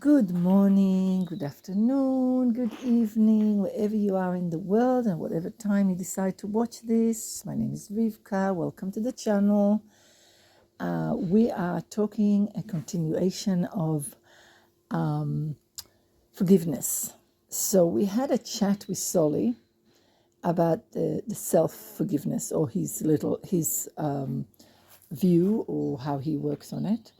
Good morning, good afternoon, good evening, wherever you are in the world and whatever time you decide to watch this. My name is Rivka. Welcome to the channel. We are talking a continuation of forgiveness. So we had a chat with Solly about the self-forgiveness or his view or how he works on it.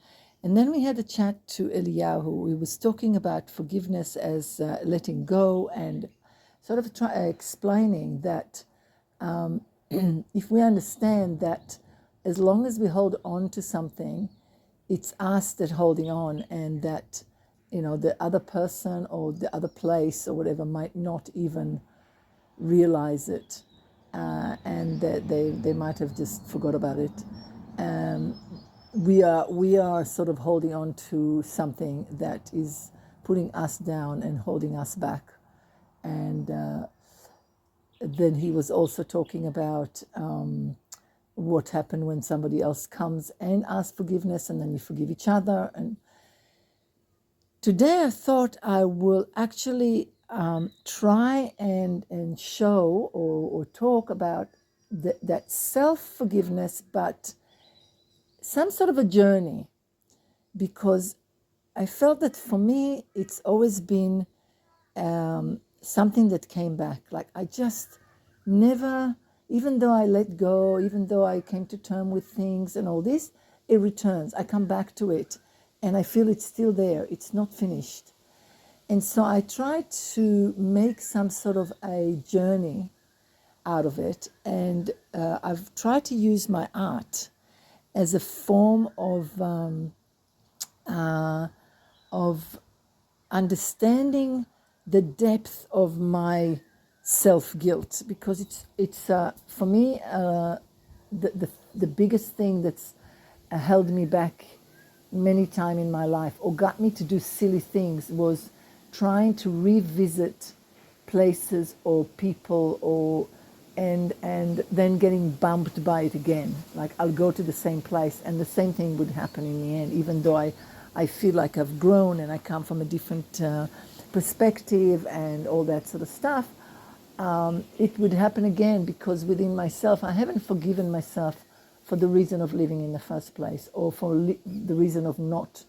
And then we had a chat to Eliyahu. He was talking about forgiveness as letting go and sort of explaining that if we understand that as long as we hold on to something, it's us that holding on, and that the other person or the other place or whatever might not even realize it, and that they might have just forgot about it. We are sort of holding on to something that is putting us down and holding us back. And then he was also talking about what happened when somebody else comes and asks forgiveness, and then you forgive each other. And today I thought I will actually try and show or talk about that self-forgiveness, but some sort of a journey, because I felt that for me it's always been something that came back. Like I just never, even though I let go, even though I came to terms with things and all this, it returns. I come back to it and I feel it's still there. It's not finished. And so I try to make some sort of a journey out of it. And I've tried to use my art as a form of understanding the depth of my self-guilt, because it's for me the biggest thing that's held me back many times in my life or got me to do silly things was trying to revisit places or people and then getting bumped by it again. Like I'll go to the same place and the same thing would happen in the end, even though I feel like I've grown and I come from a different perspective and all that sort of stuff. It would happen again because within myself, I haven't forgiven myself for the reason of living in the first place, or for the reason of not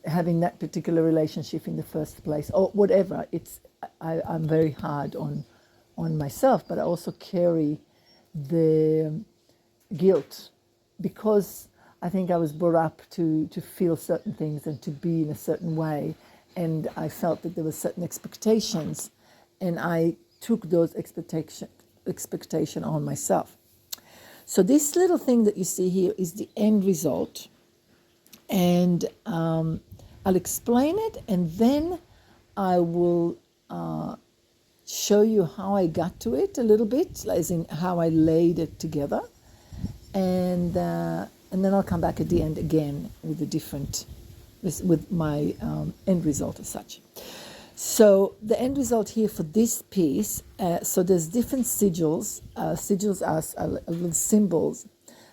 having that particular relationship in the first place, or whatever. I'm very hard on myself, but I also carry the guilt because I think I was brought up to feel certain things and to be in a certain way, and I felt that there were certain expectations, and I took those expectation on myself. So this little thing that you see here is the end result, and I'll explain it, and then I will show you how I got to it a little bit, as in how I laid it together, and then I'll come back at the end again with with my end result as such. So the end result here for this piece, so there's different sigils. Sigils are little symbols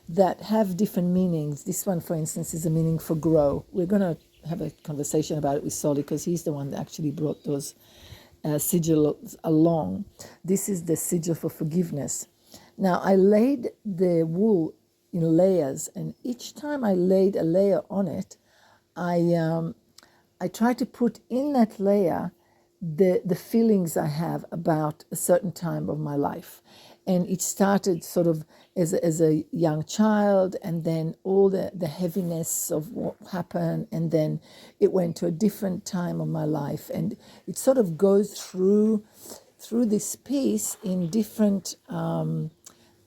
that have different meanings. This one, for instance, is a meaning for grow. We're going to have a conversation about it with Solly because he's the one that actually brought those sigils along. This is the sigil for forgiveness. Now, I laid the wool in layers, and each time I laid a layer on it, I try to put in that layer the feelings I have about a certain time of my life. And it started sort of as a young child, and then all the heaviness of what happened, and then it went to a different time of my life. And it sort of goes through this piece in different,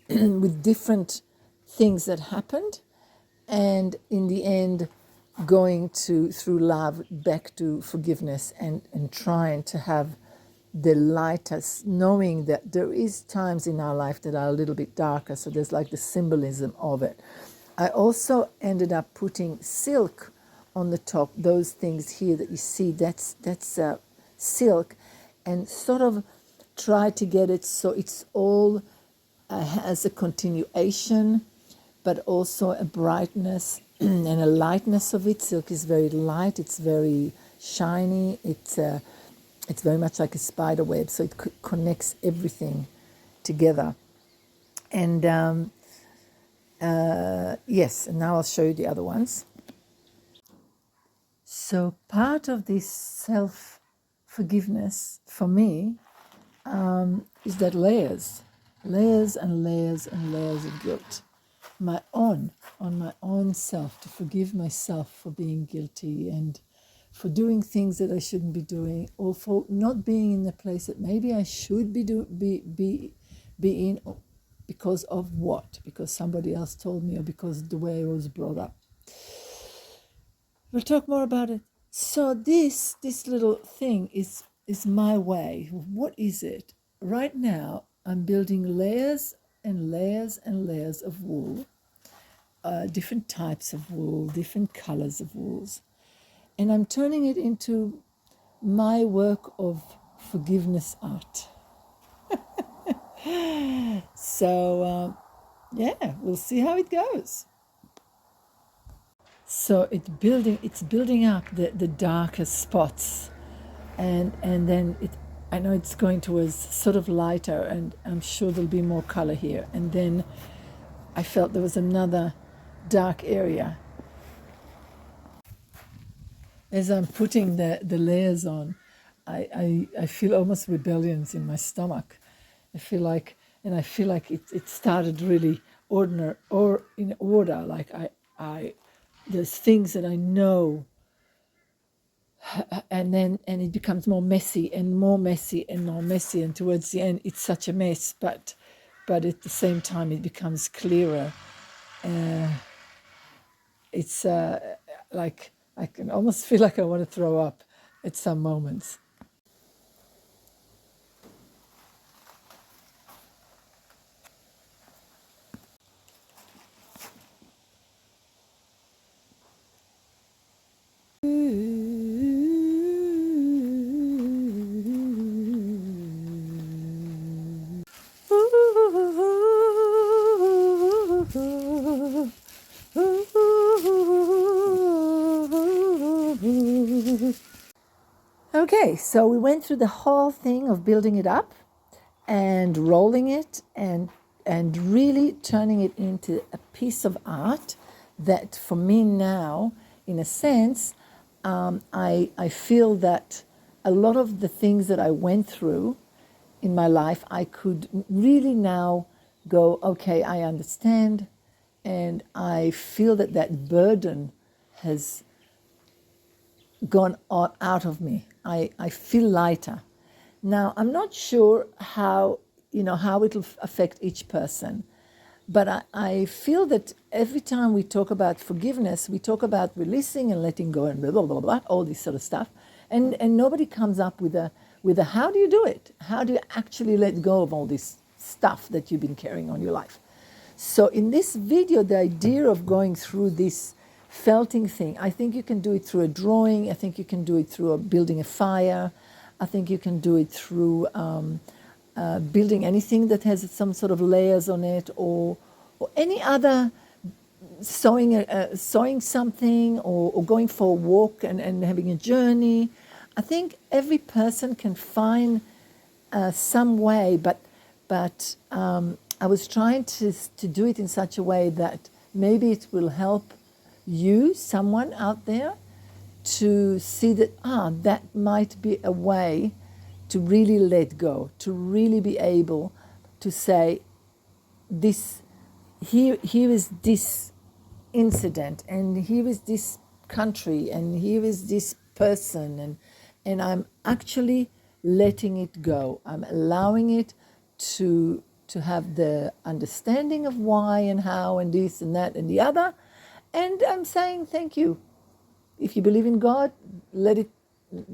with different things that happened, and in the end going through love back to forgiveness, and trying to have the lightest, knowing that there is times in our life that are a little bit darker, so there's like the symbolism of it. I also ended up putting silk on the top, those things here that you see, that's silk, and sort of try to get it so it's all has a continuation, but also a brightness and a lightness of it. Silk is very light. It's very shiny. It's very much like a spider web, so it connects everything together. And yes, and now I'll show you the other ones. So part of this self-forgiveness for me is that layers and layers and layers of guilt. On my own self, to forgive myself for being guilty and for doing things that I shouldn't be doing, or for not being in the place that maybe I should be in, because of what? Because somebody else told me, or because of the way I was brought up. We'll talk more about it. So this little thing is my way. What is it? Right now, I'm building layers and layers and layers of wool, different types of wool, different colors of wools. And I'm turning it into my work of forgiveness art. So, yeah, we'll see how it goes. So it's building up the darker spots, and then I know it's going towards sort of lighter, and I'm sure there'll be more color here. And then I felt there was another dark area. As I'm putting the layers on, I feel almost rebellions in my stomach. I feel like it started really in order. Like there's things that I know, and it becomes more messy and more messy and more messy, and towards the end it's such a mess. But at the same time it becomes clearer. It's like I can almost feel like I want to throw up at some moments. Okay, so we went through the whole thing of building it up and rolling it and really turning it into a piece of art that for me now, in a sense, I feel that a lot of the things that I went through in my life, I could really now go, okay, I understand, and I feel that burden has gone out of me. I feel lighter. Now, I'm not sure how it'll affect each person, but I feel that every time we talk about forgiveness, we talk about releasing and letting go and blah, blah, blah, blah, all this sort of stuff. And nobody comes up with a how do you do it? How do you actually let go of all this stuff that you've been carrying on your life? So in this video, the idea of going through this felting thing, I think you can do it through a drawing. I think you can do it through building a fire. I think you can do it through building anything that has some sort of layers on it, or any other sewing something, or going for a walk and having a journey. I think every person can find some way, but I was trying to do it in such a way that maybe it will help you, someone out there, to see that that might be a way to really let go, to really be able to say, this here is this incident, and here is this country, and here is this person, and I'm actually letting it go. I'm allowing it to have the understanding of why and how and this and that and the other, and I'm saying thank you. If you believe in God,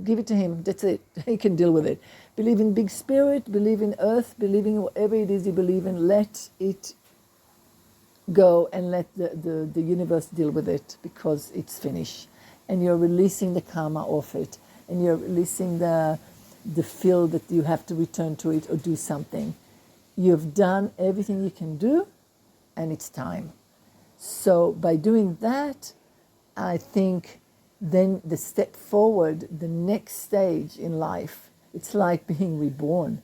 give it to Him. That's it. He can deal with it. Believe in big spirit, believe in earth, believe in whatever it is you believe in. Let it go and let the universe deal with it, because it's finished. And you're releasing the karma off it. And you're releasing the feel that you have to return to it or do something. You've done everything you can do, and it's time. So by doing that, I think then the step forward, the next stage in life, it's like being reborn.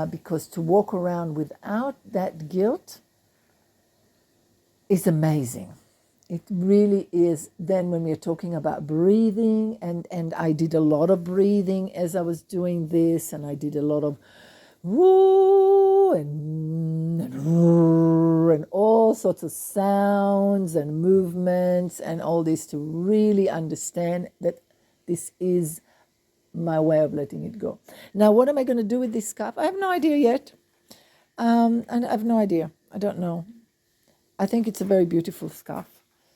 Because to walk around without that guilt is amazing. It really is. Then when we're talking about breathing, and I did a lot of breathing as I was doing this, and I did a lot of woo and all sorts of sounds and movements and all this to really understand that this is my way of letting it go. Now, what am I going to do with this scarf? I have no idea yet. And I have no idea. I don't know. I think it's a very beautiful scarf.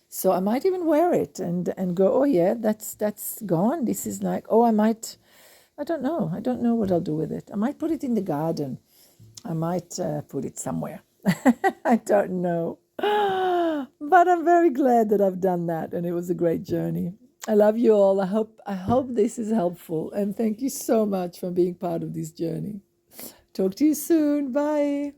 So I might even wear it and go, oh yeah, that's gone. This is like, oh, I don't know. I don't know what I'll do with it. I might put it in the garden. I might put it somewhere. I don't know. But I'm very glad that I've done that, and it was a great journey. I love you all. I hope this is helpful, and thank you so much for being part of this journey. Talk to you soon. Bye.